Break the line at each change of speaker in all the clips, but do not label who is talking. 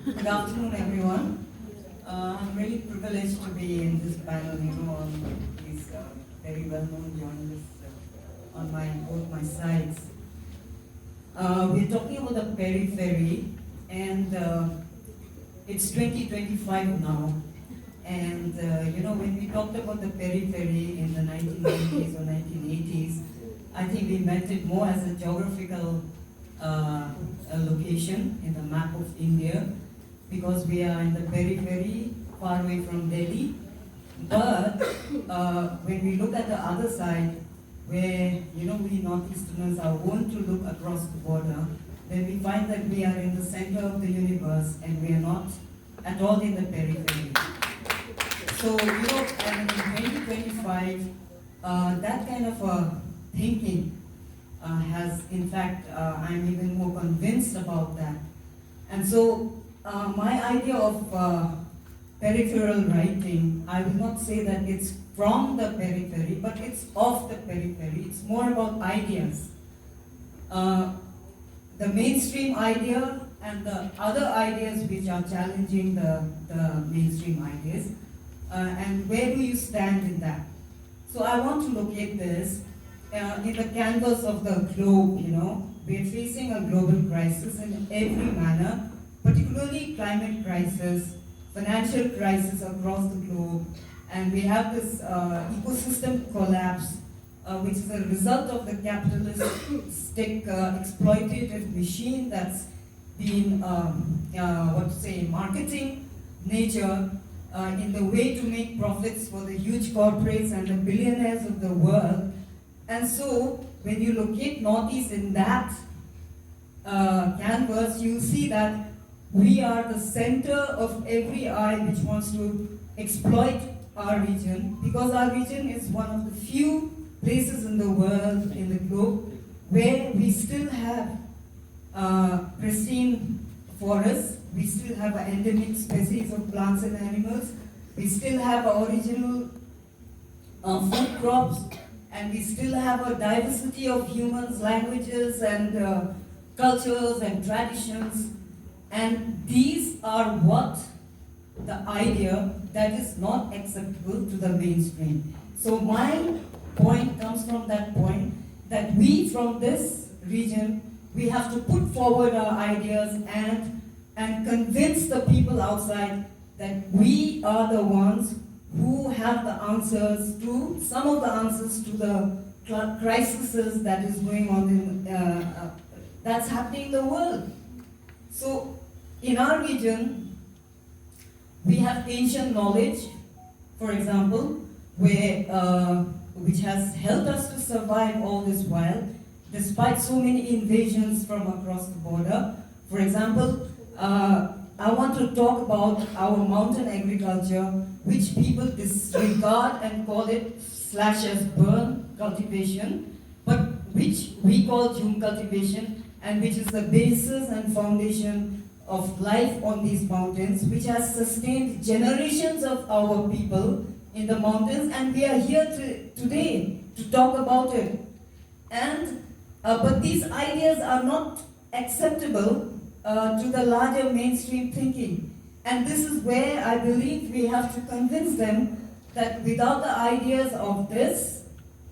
Good afternoon, everyone. I'm really privileged to be in this panel, on these very well-known journalists on both my sides. We're talking about the periphery, and it's 2025 now. And when we talked about the periphery in the 1990s or 1980s, I think we meant it more as a geographical a location in the map of India, because we are in the periphery, far away from Delhi. But when we look at the other side, where we Northeasterners are wont to look across the border, then we find that we are in the center of the universe and we are not at all in the periphery. So, and in 2025, that kind of thinking has, in fact, I'm even more convinced about that. And so, my idea of peripheral writing, I will not say that it's from the periphery, but it's of the periphery. It's more about ideas. The mainstream idea and the other ideas which are challenging the mainstream ideas. And where do you stand in that? So I want to locate this in the canvas of the globe, We're facing a global crisis in every manner, particularly climate crisis, financial crisis across the globe, and we have this ecosystem collapse, which is a result of the capitalistic exploitative machine that's been, marketing nature in the way to make profits for the huge corporates and the billionaires of the world. And so, when you locate Northeast in that canvas, you see that we are the center of every eye which wants to exploit our region, because our region is one of the few places in the world, in the globe, where we still have pristine forests, we still have endemic species of plants and animals, we still have original food crops, and we still have a diversity of humans, languages, and cultures and traditions. And these are what the idea that is not acceptable to the mainstream. So my point comes from that point that we from this region, we have to put forward our ideas and convince the people outside that we are the ones who have the answers to, some of the answers to the crises that is going on in, that's happening in the world. So, in our region, we have ancient knowledge, for example, which has helped us to survive all this while, despite so many invasions from across the border. For example, I want to talk about our mountain agriculture, which people disregard and call it as burn cultivation, but which we call June cultivation, and which is the basis and foundation of life on these mountains, which has sustained generations of our people in the mountains, and we are here today to talk about it. And but these ideas are not acceptable to the larger mainstream thinking. And this is where I believe we have to convince them that without the ideas of this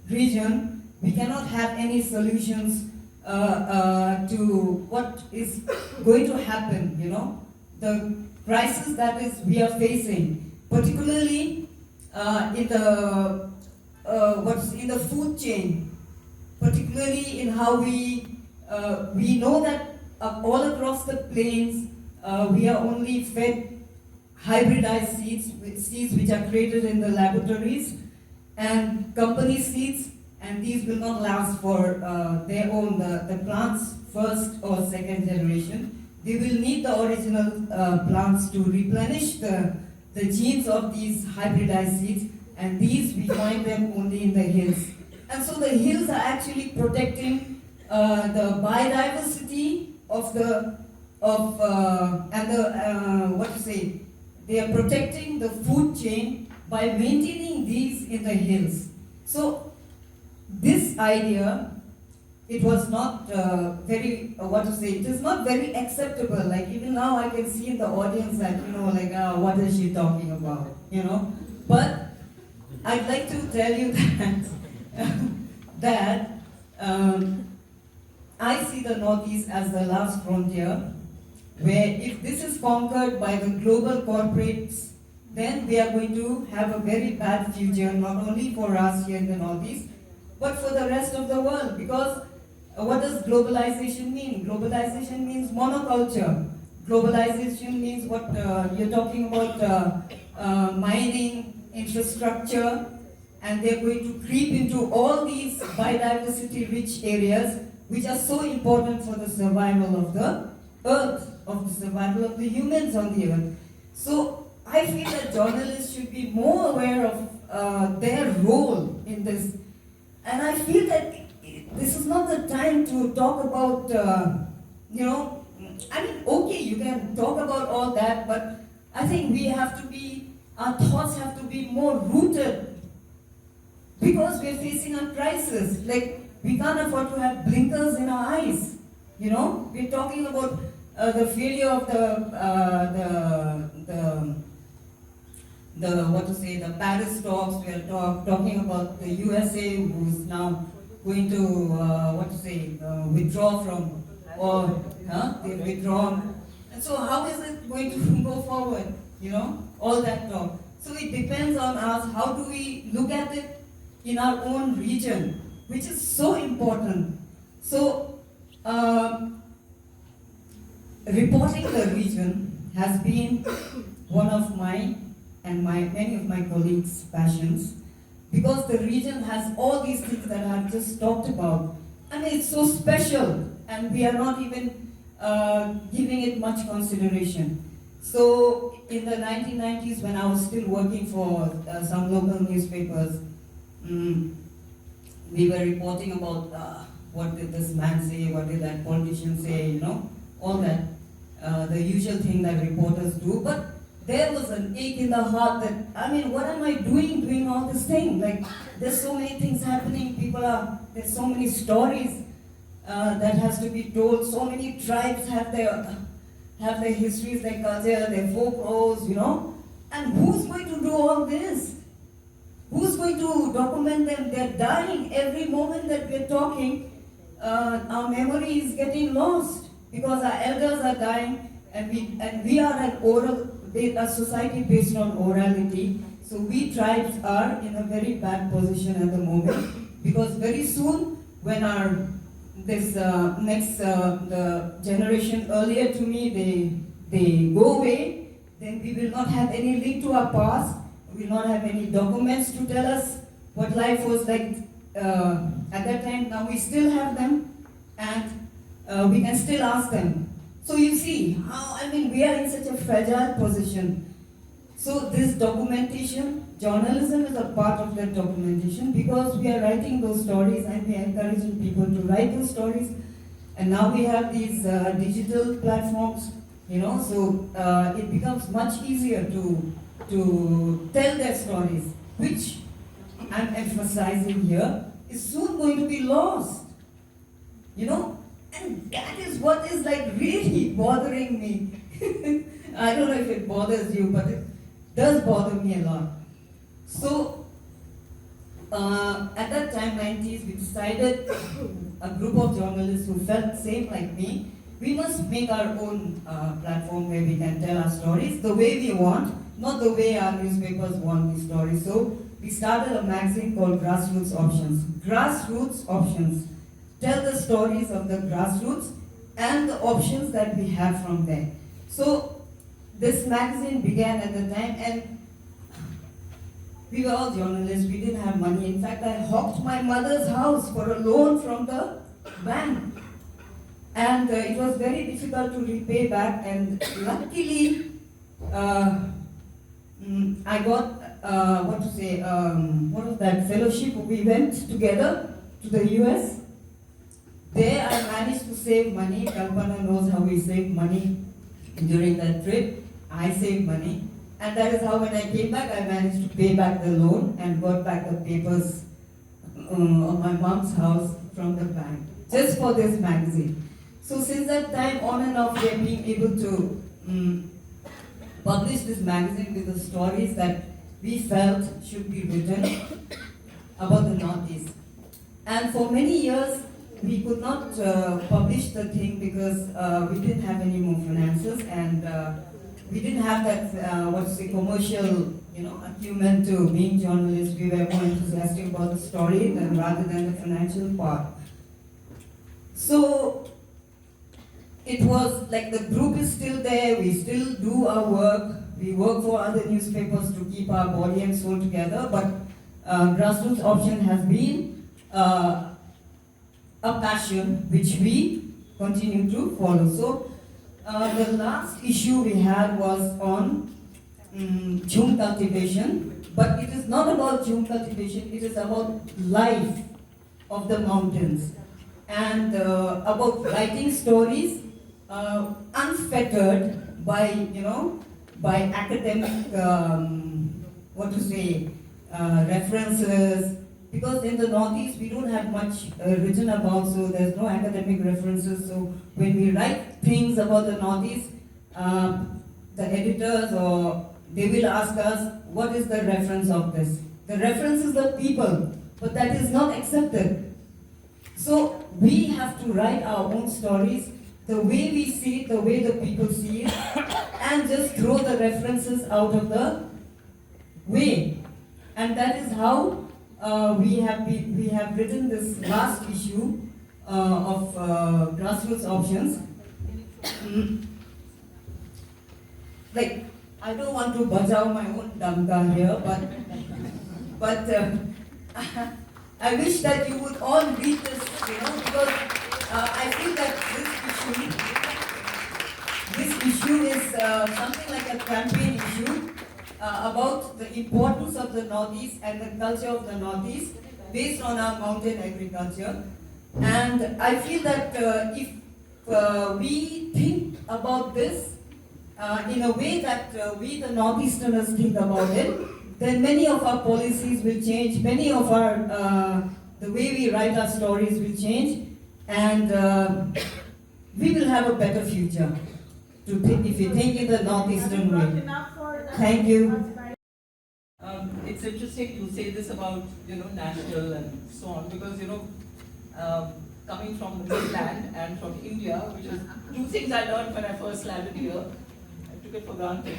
region, we cannot have any solutions to what is going to happen, the crisis that is we are facing, particularly in the food chain, particularly in how we know that all across the plains we are only fed hybridized seeds which are created in the laboratories, and company seeds, and these will not last for their own, the plants' first or second generation. They will need the original plants to replenish the genes of these hybridized seeds, and these we find them only in the hills. And so the hills are actually protecting the biodiversity they are protecting the food chain by maintaining these in the hills. So this idea it was not it is not very acceptable. Like even now I can see in the audience that, what is she talking about, But I'd like to tell you that I see the Northeast as the last frontier, where if this is conquered by the global corporates, then we are going to have a very bad future, not only for us here in the Northeast, but for the rest of the world. Because what does globalization mean? Globalization means monoculture. Globalization means what you're talking about, mining, infrastructure, and they're going to creep into all these biodiversity-rich areas, which are so important for the survival of the earth, of the survival of the humans on the earth. So I feel that journalists should be more aware of their role in this. And I feel that this is not the time to talk about, okay, you can talk about all that, but I think our thoughts have to be more rooted, because we're facing a crisis. Like, we can't afford to have blinkers in our eyes. We're talking about the failure of the Paris talks. We're talking about the USA, who's now going to withdraw from, or they've withdrawn. And so how is it going to go forward? All that talk. So it depends on us. How do we look at it in our own region, which is so important. So reporting the region has been one of many of my colleagues' passions, because the region has all these things that I've just talked about. It's so special, and we are not even giving it much consideration. So in the 1990s, when I was still working for some local newspapers, we were reporting about what did this man say, what did that politician say, all that, the usual thing that reporters do. But there was an ache in the heart that, what am I doing all this thing? Like, there's so many things happening, there's so many stories that has to be told. So many tribes have their histories, their culture, their folklores, and who's going to do all this? Who's going to document them? They're dying every moment that we're talking. Our memory is getting lost because our elders are dying, and we are a society based on orality. So we tribes are in a very bad position at the moment, because very soon, when the generation earlier to me, they go away, then we will not have any link to our past. We will not have any documents to tell us what life was like at that time. Now we still have them, and we can still ask them. So you see how, we are in such a fragile position. So this documentation, journalism is a part of that documentation, because we are writing those stories and we are encouraging people to write those stories. And now we have these digital platforms, so it becomes much easier to tell their stories, which I'm emphasizing here, is soon going to be lost. And that is what is really bothering me. I don't know if it bothers you, but it does bother me a lot. So at that time, 90s, we decided, a group of journalists who felt same like me, we must make our own platform where we can tell our stories the way we want, not the way our newspapers want these stories. So we started a magazine called Grassroots Options. Grassroots Options. Tell the stories of the grassroots and the options that we have from there. So this magazine began at the time, and we were all journalists, we didn't have money. In fact, I hawked my mother's house for a loan from the bank. And it was very difficult to repay back, and luckily, I got, fellowship. We went together to the US. There I managed to save money. Kalpana knows how we saved money during that trip. I saved money. And that is how, when I came back, I managed to pay back the loan and got back the papers on my mom's house from the bank. just for this magazine. So since that time on and off, we have been able to publish this magazine with the stories that we felt should be written about the Northeast. And for many years, we could not publish the thing because we didn't have any more finances, and we didn't have that commercial acumen to being journalists. We were more enthusiastic about the story rather than the financial part. So it was like the group is still there, we still do our work, we work for other newspapers to keep our body and soul together, but grassroots option has been a passion which we continue to follow. So the last issue we had was on jhum cultivation, but it is not about jhum cultivation, it is about life of the mountains and about writing stories unfettered by academic references, because in the Northeast we don't have much written about, so there's no academic references. So when we write things about the Northeast, the editors they will ask us, what is the reference of this? The reference is the people, but that is not accepted. So we have to write our own stories the way we see it, the way the people see it, and just throw the references out of the way. And that is how we have written this last issue of grassroots options. Like, I don't want to bajao my own damka here, but I wish that you would all read this, because I feel that this issue is something like a campaign issue about the importance of the Northeast and the culture of the Northeast based on our mountain agriculture. And I feel that if we think about this in a way that we the Northeasterners think about it, then many of our policies will change, many of our, the way we write our stories will change, and we will have a better future if you think in the Northeastern way. Thank you.
It's interesting you say this about national and so on, because coming from the mainland and from India, which is two things I learned when I first landed here. I took it for granted,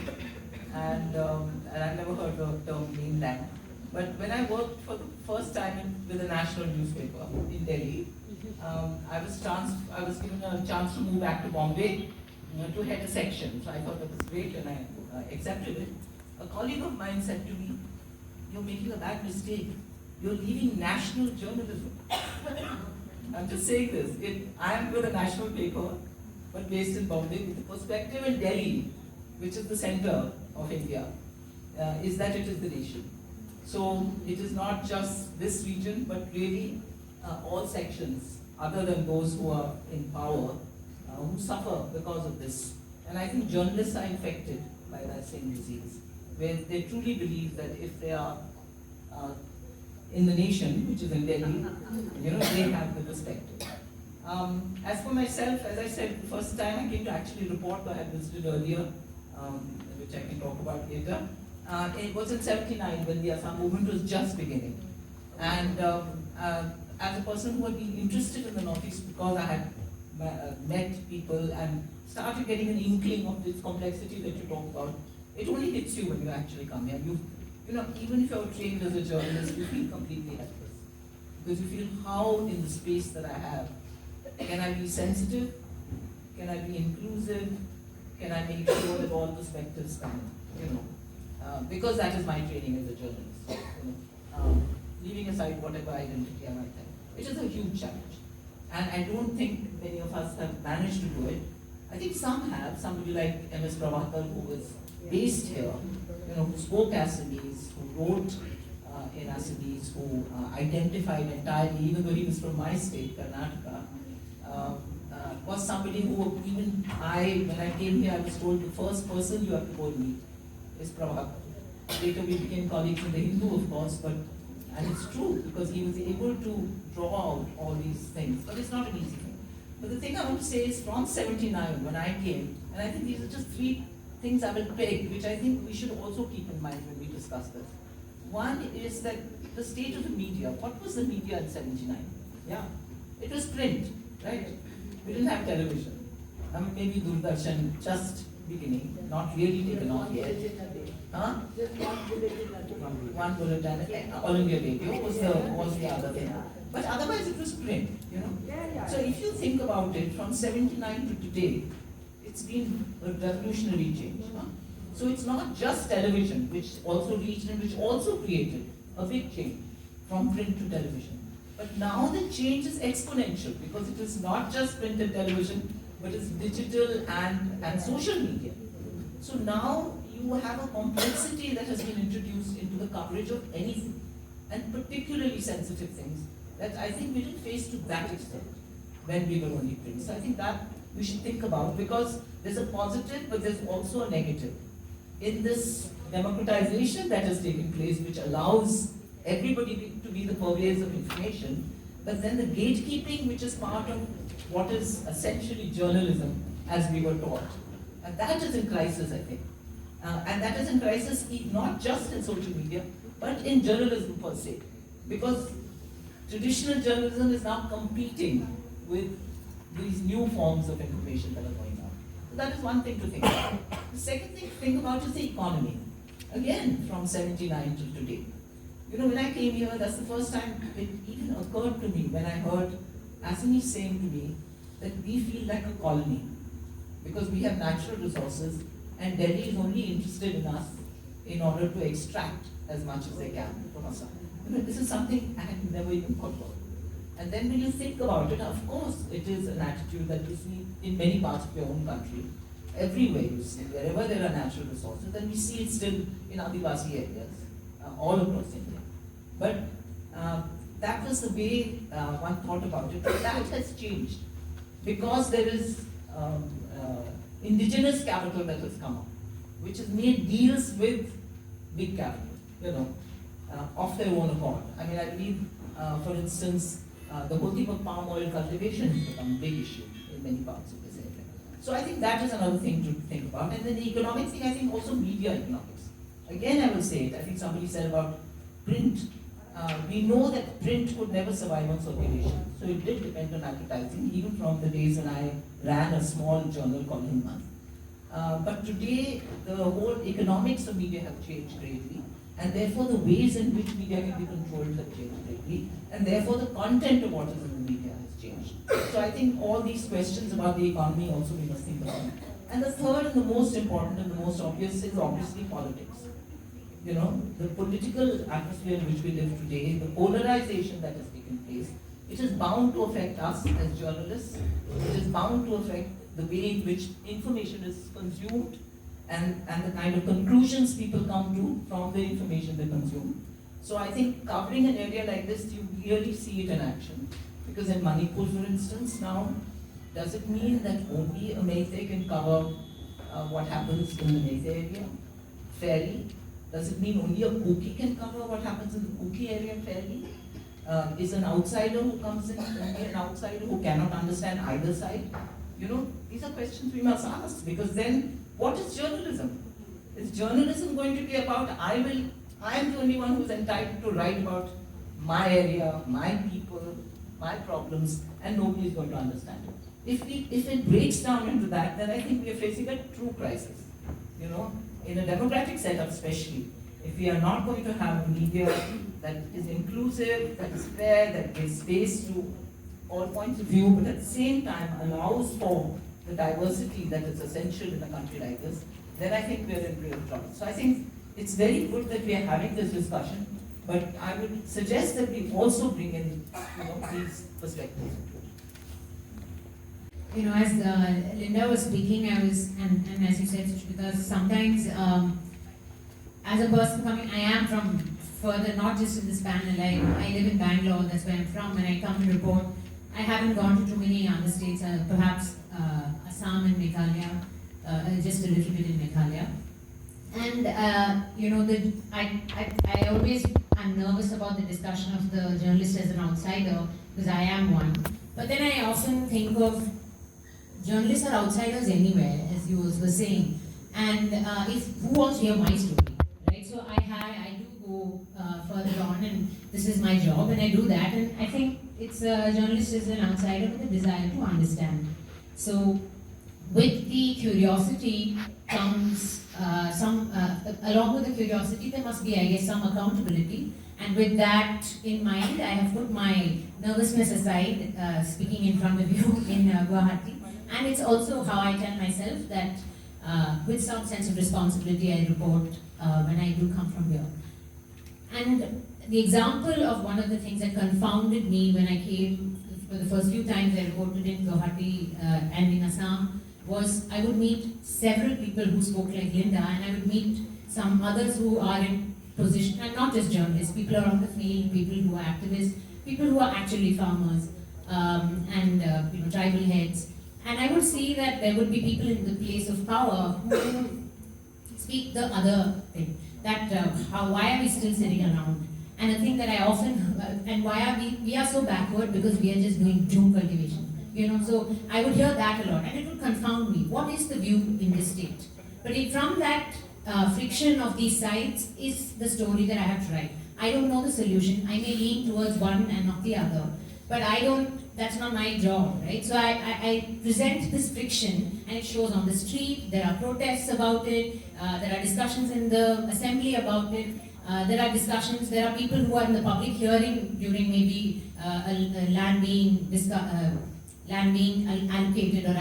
and I never heard the term mainland. But when I worked for the first time with a national newspaper in Delhi, I was given a chance to move back to Bombay to head a section. So I thought that was great, and I accepted it. A colleague of mine said to me, "You're making a bad mistake. You're leaving national journalism." I'm just saying this. I am with a national paper, but based in Bombay, with the perspective in Delhi, which is the center of India, is that it is the nation. So it is not just this region, but really all sections, other than those who are in power, who suffer because of this. And I think journalists are infected by that same disease, where they truly believe that if they are in the nation, which is in Delhi, they have the perspective. As for myself, as I said, the first time I came to actually report, I had visited earlier, which I can talk about later. It was in '79 when the Assam movement was just beginning. And as a person who had been interested in the Northeast because I had met people and started getting an inkling of this complexity that you talk about, it only hits you when you actually come here. Even if you're trained as a journalist, you feel completely helpless. Because you feel, how in the space that I have, can I be sensitive? Can I be inclusive? Can I make sure that all perspectives come? Because that is my training as a journalist. Leaving aside whatever identity I might have, which is a huge challenge. And I don't think many of us have managed to do it. I think some have. Somebody like M.S. Prabhakar, who was based here, who spoke Assamese, who wrote in Assamese, who identified entirely, even though he was from my state, Karnataka, was somebody who when I came here, I was told the first person you have to go and meet is Prabhakar. Later we became colleagues in the Hindu, of course, but And it's true, because he was able to draw out all these things, but it's not an easy thing. But the thing I want to say is from 79, when I came, and I think these are just three things I will peg, which I think we should also keep in mind when we discuss this. One is that the state of the media. What was the media in 79? Yeah, it was print, right? We didn't have television. I mean, maybe Doordarshan just beginning, not really taken off yet. Huh?
Just
One bulletin, All India Radio was the other thing. But otherwise it was print, you know. So if you think about it, from 79 to today, it's been a revolutionary change. Huh? So it's not just television, which also reached and which also created a big change from print to television. But now the change is exponential, because it is not just print and television, but it's digital and social media. So now you have a complexity that has been introduced into the coverage of anything, and particularly sensitive things that I think we didn't face to that extent when we were only print. So I think that we should think about, because there's a positive, but there's also a negative in this democratization that has taken place, which allows everybody to be the purveyors of information, but then the gatekeeping, which is part of what is essentially journalism as we were taught. And that is in crisis, I think. And that is in crisis not just in social media, but in journalism per se. Because traditional journalism is now competing with these new forms of information that are going on. So that is one thing to think about. The second thing to think about is the economy. Again, from 79 to today. You know, when I came here, that's the first time it even occurred to me when I heard Assami saying to me that we feel like a colony because we have natural resources and Delhi is only interested in us in order to extract as much as they can from Assam. You know, this is something I had never even thought about. And then when you think about it, of course, it is an attitude that you see in many parts of your own country. Everywhere you see, wherever there are natural resources, and we see it still in Adivasi areas, all across India. But that was the way one thought about it. But that has changed because there is indigenous capital that has come up, which has made deals with big capital, you know, of their own accord. I mean, I believe, for instance, the whole thing of palm oil cultivation has become a big issue in many parts of this area. So I think that is another thing to think about. And then the economic thing, I think also media economics. Again, I will say it. I think somebody said about print. We know that print could never survive on circulation. So it did depend on advertising, even from the days when I ran a small journal called Hindman. But today, the whole economics of media have changed greatly. And therefore, the ways in which media can be controlled have changed greatly. And therefore, the content of what is in the media has changed. So I think all these questions about the economy also we must think about. And the third and the most important and the most obvious is obviously politics. You know, the political atmosphere in which we live today, the polarization that has taken place, it is bound to affect us as journalists. It is bound to affect the way in which information is consumed and the kind of conclusions people come to from the information they consume. So I think covering an area like this, you really see it in action. Because in Manipur, for instance, now, does it mean that only a Meitei can cover what happens in the Meitei area fairly? Does it mean only a Kuki can cover what happens in the Kuki area fairly? Is an outsider who comes in only an outsider who cannot understand either side? You know, these are questions we must ask, because then what is journalism? Is journalism going to be about I am the only one who is entitled to write about my area, my people, my problems, and nobody is going to understand it? If it breaks down into that, then I think we are facing a true crisis. You know, in a democratic setup especially, if we are not going to have a media that is inclusive, that is fair, that gives space to all points of view, but at the same time allows for the diversity that is essential in a country like this, then I think we are in real trouble. So I think it's very good that we are having this discussion, but I would suggest that we also bring in, you know, these perspectives.
You know, as Linda was speaking, I was, and as you said, Sushmita, sometimes as a person coming, I am from further, not just in this panel, I live in Bangalore, that's where I'm from, and I come to report. I haven't gone to too many other states, perhaps Assam and Meghalaya, just a little bit in Meghalaya. And, you know, I always, I'm nervous about the discussion of the journalist as an outsider, because I am one. But then I often think of journalists are outsiders anywhere, as you were saying. And who wants to hear my story, right? So I do go further on, and this is my job, and I do that. And I think it's a journalist is an outsider with a desire to understand. So with the curiosity comes along with the curiosity, there must be, I guess, some accountability. And with that in mind, I have put my nervousness aside, speaking in front of you in Guwahati. And it's also how I tell myself that with some sense of responsibility, I report when I do come from here. And the example of one of the things that confounded me when I came for the first few times I reported in Guwahati and in Assam was I would meet several people who spoke like Linda, and I would meet some others who are in position, and not just journalists, people are on the field, people who are activists, people who are actually farmers, and tribal heads. And I would see that there would be people in the place of power who speak the other thing, that why are we still sitting around? And a thing that I often, and why are we are so backward because we are just doing jhum cultivation. So I would hear that a lot, and it would confound me. What is the view in this state? But from that friction of these sides is the story that I have to write. I don't know the solution. I may lean towards one and not the other, but that's not my job, right? So I present this friction, and it shows on the street. There are protests about it. There are discussions in the assembly about it. There are discussions. There are people who are in the public hearing during maybe land being allocated or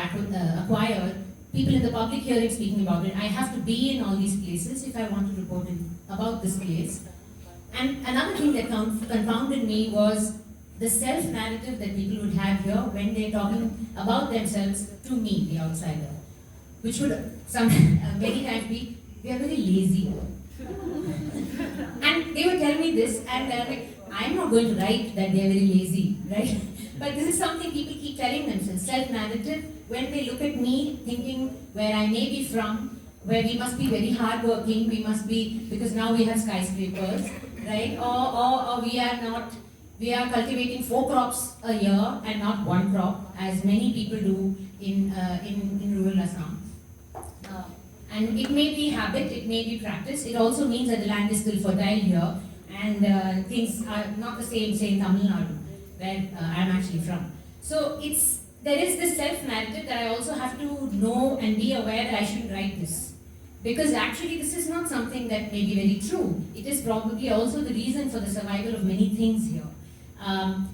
acquired. People in the public hearing speaking about it. I have to be in all these places if I want to report about this place. And another thing that confounded me was the self-narrative that people would have here when they're talking about themselves to me, the outsider, which would many times be, we are very lazy. And they would tell me this, and they're like, I'm not going to write that they're very lazy, right? But this is something people keep telling themselves, self-narrative, when they look at me thinking where I may be from, where we must be very hardworking, we must be, because now we have skyscrapers, right? Or we are cultivating 4 crops a year and not 1 crop, as many people do in rural Assam. And it may be habit, it may be practice. It also means that the land is still fertile here, and things are not the same, say in Tamil Nadu, where I'm actually from. So there is this self-narrative that I also have to know and be aware that I shouldn't write this. Because actually this is not something that may be very true. It is probably also the reason for the survival of many things here.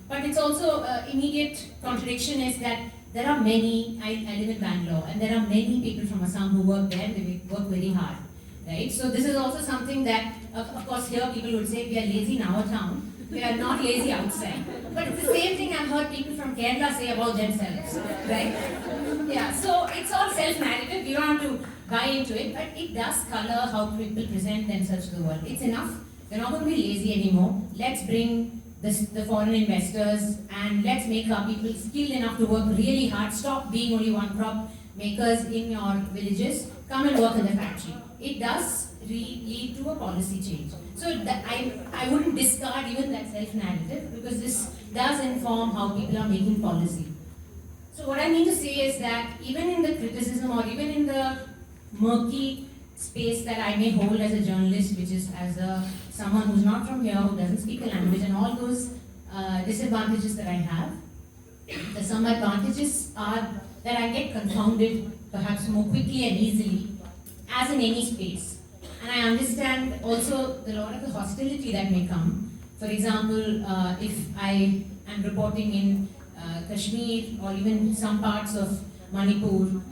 But it's also immediate contradiction is that there are many, I live in Bangalore, and there are many people from Assam who work there, and they work very hard, right? So this is also something that, of course here people would say we are lazy in our town, we are not lazy outside. But it's the same thing I've heard people from Kerala say about themselves, right? Yeah, so it's all self-narrative, you don't have to buy into it, but it does color how people present themselves to the world. It's enough, we're not going to be lazy anymore, let's bring the foreign investors, and let's make our people skilled enough to work really hard. Stop being only 1 crop makers in your villages. Come and work in the factory. It does lead to a policy change. So I wouldn't discard even that self-narrative, because this does inform how people are making policy. So what I mean to say is that even in the criticism or even in the murky space that I may hold as a journalist, which is as someone who's not from here, who doesn't speak a language, and all those disadvantages that I have, some advantages are that I get confounded perhaps more quickly and easily, as in any space. And I understand also a lot of the hostility that may come. For example, if I am reporting in Kashmir, or even some parts of Manipur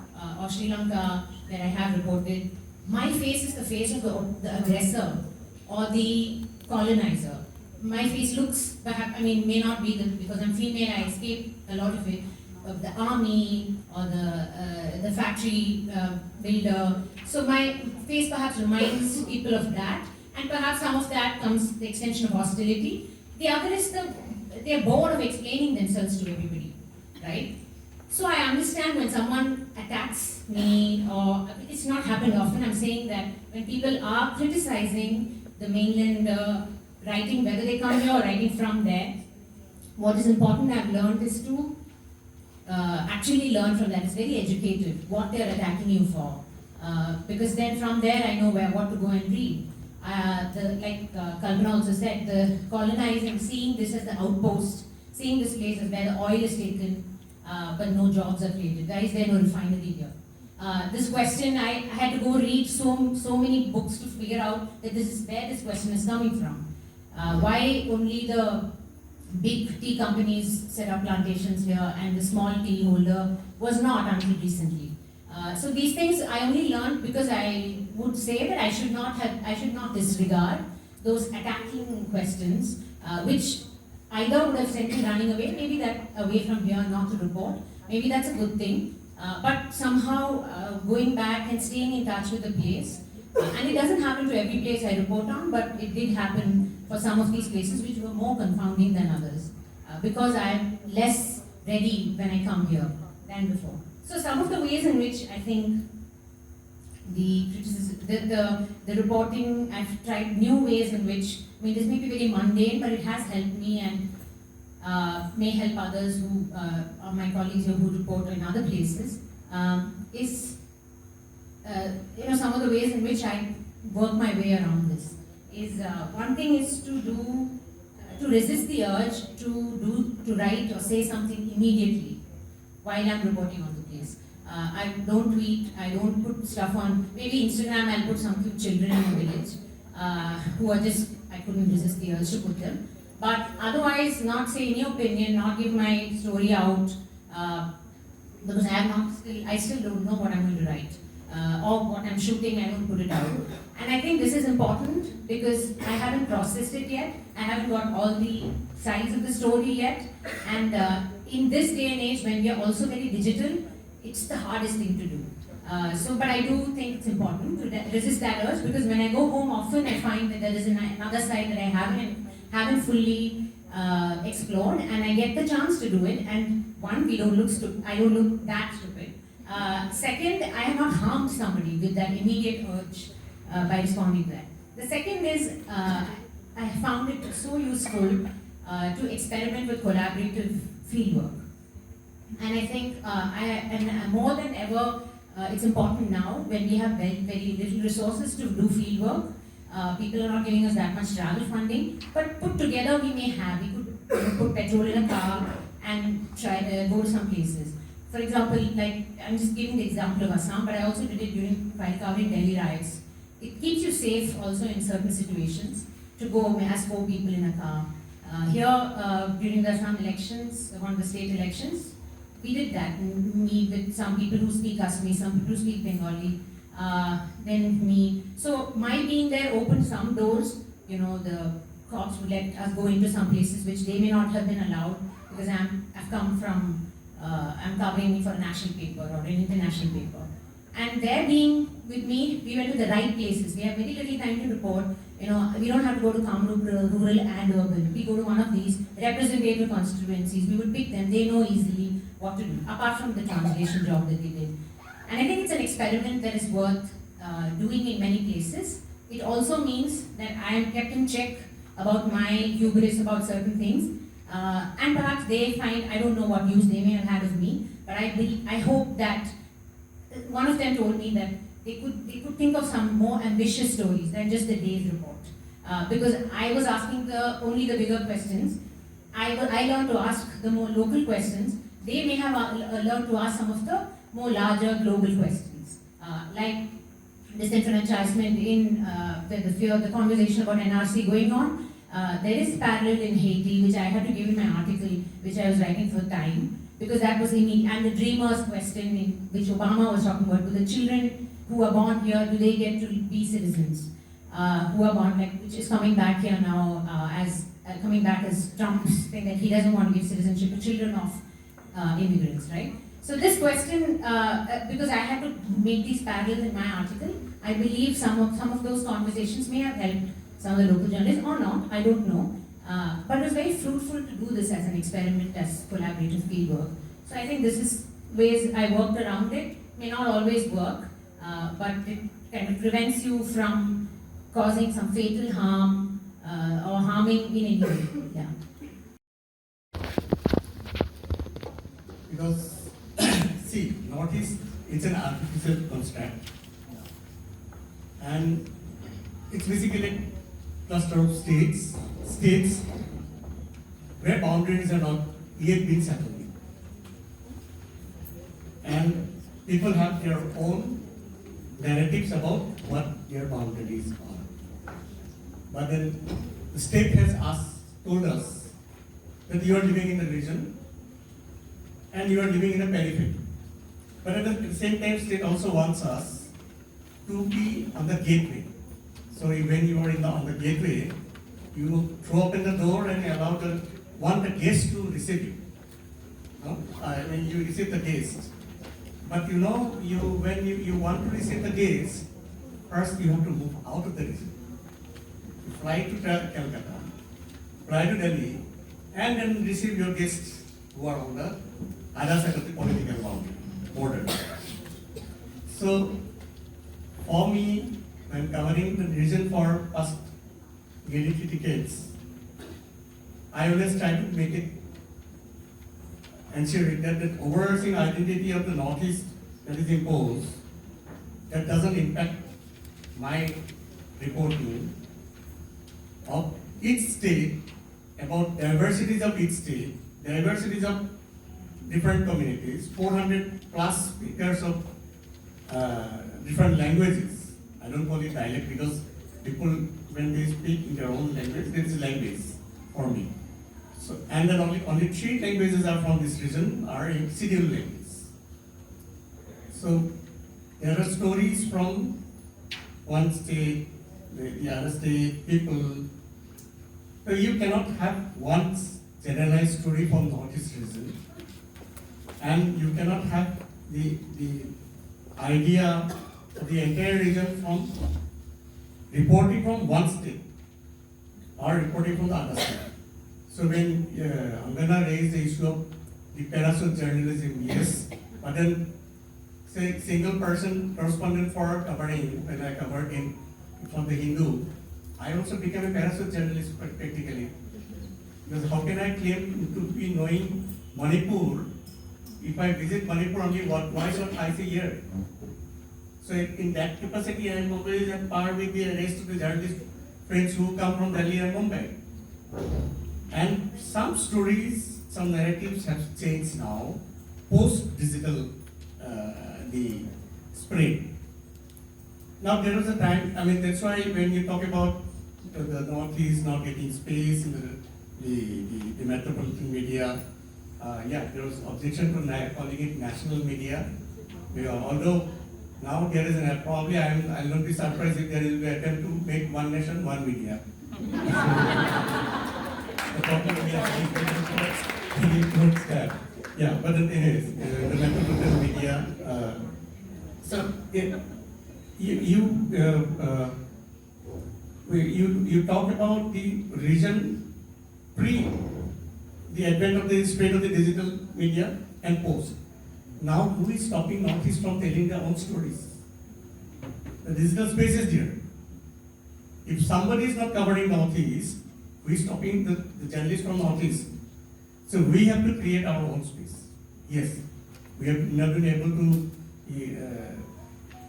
or Sri Lanka where I have reported, my face is the face of the aggressor or the colonizer. My face looks, perhaps, may not be because I'm female, I escape a lot of it, of the army or the factory builder. So my face perhaps reminds people of that, and perhaps some of that comes the extension of hostility. The other is they're bored of explaining themselves to everybody, right? So I understand when someone attacks me, or it's not happened often. I'm saying that when people are criticizing the mainland writing, whether they come here or writing from there, what is important I've learned is to actually learn from that. It's very educative, what they're attacking you for. Because then from there I know what to go and read. Like Kalpana also said, the colonizing, seeing this as the outpost, seeing this place as where the oil is taken, but no jobs are created. Why is there no refinery here? This question, I had to go read so many books to figure out that this is where this question is coming from. Why only the big tea companies set up plantations here and the small tea holder was not until recently. So these things I only learned because I would say that I should not disregard those attacking questions, which either would have sent me running away, maybe that away from here not to report, maybe that's a good thing, but somehow going back and staying in touch with the place, and it doesn't happen to every place I report on, but it did happen for some of these places which were more confounding than others, because I am less ready when I come here than before. So some of the ways in which I think the reporting, I've tried new ways in which, I mean, this may be very mundane, but it has helped me and may help others who are my colleagues here who report in other places, is some of the ways in which I work my way around this. Is one thing is to resist the urge to write or say something immediately while I'm reporting on the place. I don't tweet, I don't put stuff on, maybe Instagram I'll put some cute children in the village who are just, I couldn't resist the urge to put them. But otherwise, not say any opinion, not give my story out, because I still don't know what I'm going to write. Or what I'm shooting, I don't put it out. And I think this is important because I haven't processed it yet, I haven't got all the sides of the story yet, and in this day and age when we are also very digital, it's the hardest thing to do. But I do think it's important to resist that urge, because when I go home often I find that there is another side that I haven't fully explored, and I get the chance to do it, and one, I don't look that stupid. Second, I have not harmed somebody with that immediate urge by responding to that. The second is, I found it so useful to experiment with collaborative fieldwork. And I think, more than ever, it's important now when we have very, very little resources to do fieldwork. People are not giving us that much travel funding, but put together we could put petrol in a car and try to go to some places. For example, like, I'm just giving the example of Assam, but I also did it while covering Delhi riots. It keeps you safe also in certain situations to go as 4 people in a car. Here, during the Assam elections, one of the state elections, we did that. Me with some people who speak Assamese, some people who speak Bengali, then me. So my being there opened some doors. The cops would let us go into some places which they may not have been allowed, because I've come from, I'm covering for a national paper or an international paper. And there being with me, we went to the right places. We have very little time to report. We don't have to go to Kamrup, rural and urban. We go to one of these representative constituencies. We would pick them. They know easily what to do, apart from the translation job that they did. And I think it's an experiment that is worth doing in many places. It also means that I am kept in check about my hubris about certain things. And perhaps they find, I don't know what use they may have had of me, but I hope that one of them told me that they could think of some more ambitious stories than just the day's report. Because I was asking only the bigger questions. I learned to ask the more local questions. They may have learned to ask some of the more larger global questions. Like disenfranchisement in the conversation about NRC going on. There is parallel in Haiti, which I had to give in my article, which I was writing for Time, because that was and the dreamers question, in which Obama was talking about, do the children who are born here, do they get to be citizens? Who are born, which is coming back here now coming back as Trump's thing that he doesn't want to give citizenship to children of immigrants, right? So this question, because I had to make these parallels in my article, I believe some of those conversations may have helped some of the local journalists or not, I don't know. But it was very fruitful to do this as an experiment, as collaborative fieldwork. So I think this is ways I worked around it. May not always work, but it kind of prevents you from causing some fatal harm or harming in any way. Yeah.
Because, see, Northeast, it's an artificial construct. And it's basically a cluster of states where boundaries are not yet been settled. And people have their own narratives about what their boundaries are. But then the state has told us that you are living in a region and you are living in a periphery. But at the same time, state also wants us to be on the gateway. So when you are on the gateway, you throw open the door and want the guest to receive you. No? When you receive the guest. But when you want to receive the guest, first you have to move out of the region. You fly to Calcutta, fly to Delhi, and then receive your guests who are on the other side of the political border. So, for me, when covering the region for past nearly 3 decades, I always try to make it ensure that the overarching identity of the Northeast that is imposed, that doesn't impact my reporting of each state, about diversities of each state, diversities of different communities, 400 plus speakers of different languages. I don't call it dialect because people, when they speak in their own language, there is language for me. So, and then only 3 languages are from this region are in scheduled language. So there are stories from one state, the other state, people. So you cannot have one generalized story from Northeast region, and you cannot have the idea of the entire region from reporting from one state or reporting from the other state. So when Angana raised the issue of the parachute journalism, yes, but then say single person correspondent for covering, when I covered in from the Hindu, I also became a parachute journalist practically. Because how can I claim to be knowing Manipur if I visit Manipur only twice or twice a year? So in that capacity, I am always at par with the rest of the journalist friends who come from Delhi and Mumbai. And some stories, some narratives have changed now, post-digital, the spread. Now there was a time, that's why when you talk about the Northeast not getting space in the metropolitan media, there was objection to calling it national media. Although now there is probably I'll not be surprised if there will be an attempt to make one nation, one media. The problem includes that. Yeah, but the thing is, the metropolitan media. So you talk about the region pre the advent of the spread of the digital media and post. Now, who is stopping Northeast from telling their own stories? The digital space is there. If somebody is not covering Northeast, who is stopping the journalists from Northeast? So we have to create our own space. Yes, we have not been able to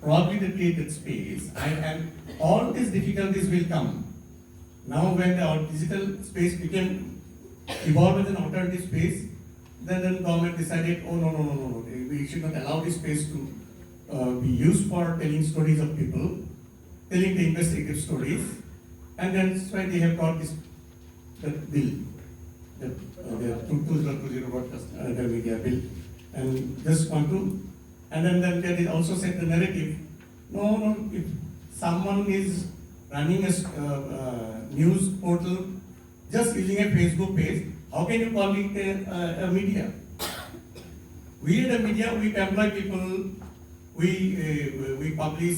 probably create that space, and all these difficulties will come. Now, when the digital space became evolved as an alternative space, then government decided, oh no, we should not allow this space to be used for telling stories of people, telling the investigative stories, and then that's why they have brought that bill, the 2020 broadcast media bill, and just want to, and then there is also set the narrative. No, if someone is running a news portal just using a Facebook page, how can you call it a media? We are the media, we employ people, we publish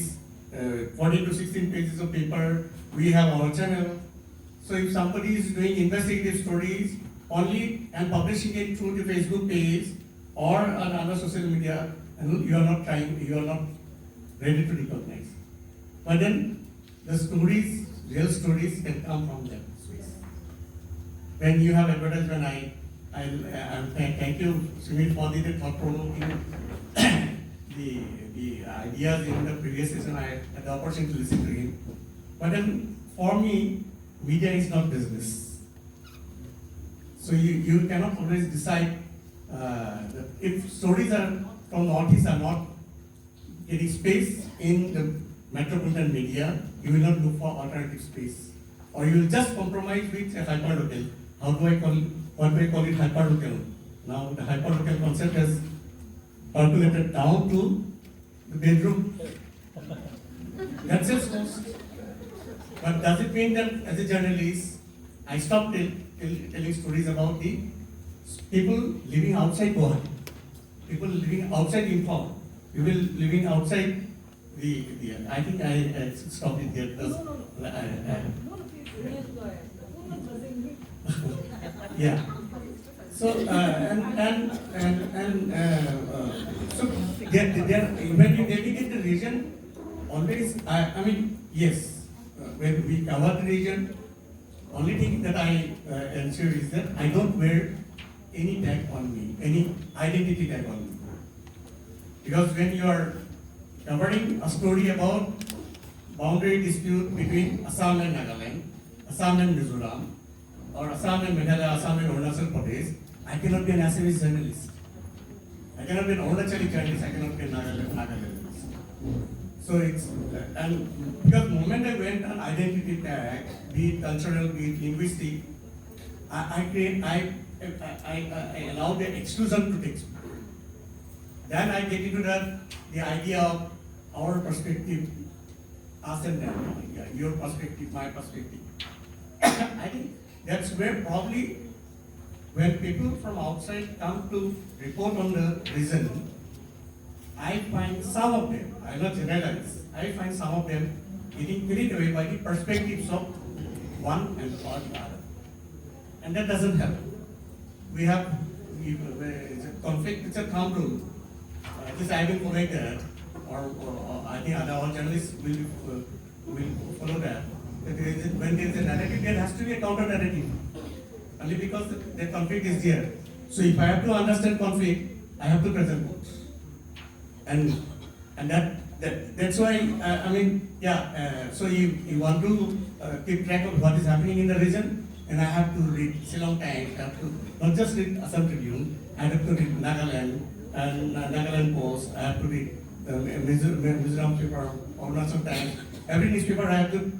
14 to 16 pages of paper, we have our channel. So if somebody is doing investigative stories only and publishing it through the Facebook page or on other social media, and you are not ready to recognize. But then the stories real stories can come from that space. When you have advertisement, I thank you, Sumit, for the thought-provoking the ideas in the previous session. I had the opportunity to listen to him. But then, for me, media is not business. So you cannot always decide that if stories are from Northeast are not getting space in the metropolitan media, you will not look for alternative space. Or you will just compromise with a hyperlocal. What do I call it hyperlocal? Now the hyperlocal concept has calculated down to the bedroom. That's its cost. But does it mean that as a journalist, I stop telling stories about the people living outside Guwahati, people living outside Imphal, people living outside the I think I stopped it there because yeah. So so when you dedicate the region, always I mean yes, when we cover the region, only thing that I ensure is that I don't wear any tag on me, any identity tag on me, because when you are covering a story about boundary dispute between Assam and Nagaland, Assam and Mizoram, or Assam and Meghalaya, Assam and Arunachal Pradesh, I cannot be an Assamese journalist. I cannot be an Arunachali journalist. I cannot be a Nagaland journalist. So it's and because the moment I went on identity tag, be it cultural, be it linguistic, I allow the exclusion to take place. Then I get into the idea of our perspective, us and them, yeah, your perspective, my perspective. I think that's where probably when people from outside come to report on the region, I find some of them, I will not generalize, I find some of them getting carried away by the perspectives of one and or the other. And that doesn't help. We have it's a conflict, it's a thumb rule. Just I will correct that, or I think other journalists will follow that. When there is a narrative, there has to be a counter narrative. Only because the conflict is there. So if I have to understand conflict, I have to present both. And that's why I mean yeah. So you want to keep track of what is happening in the region, and I have to read Ceylon Times. I have to not just read Assam Tribune. I have to read Nagaland and Nagaland Post. I have to read Mizoram paper, Arunachal Times. Every newspaper I have to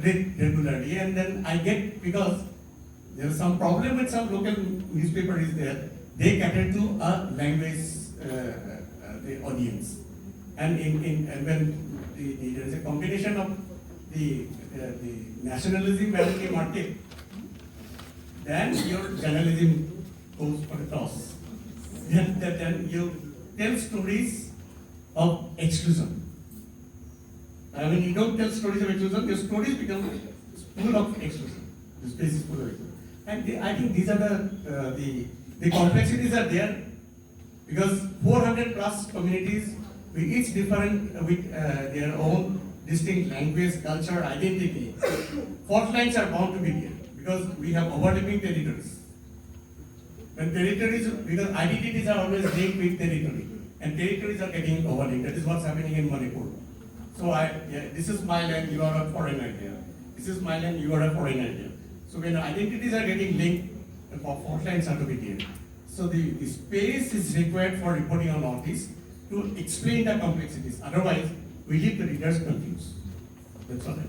read regularly, and then I get, because there is some problem with some local newspaper is there. They cater to a language the audience, and when there is a combination of the nationalism and the market, then your journalism goes for a toss. Then you tell stories of exclusion. I mean, you don't tell stories of exclusion, your stories become full of exclusion. The space is full of exclusion. And I think these are the complexities are there, because 400 plus communities with each different, with their own distinct language, culture, identity. Fault lines are bound to be there, because we have overlapping territories. When territories, because identities are always linked with territory, and territories are getting overlapped. That is what's happening in Manipur. So this is my land, you are a foreigner here. This is my land, you are a foreigner here. So when identities are getting linked, the fault lines are to be there. So the space is required for reporting on Northeast to explain the complexities. Otherwise, we leave the readers confused. That's all I know.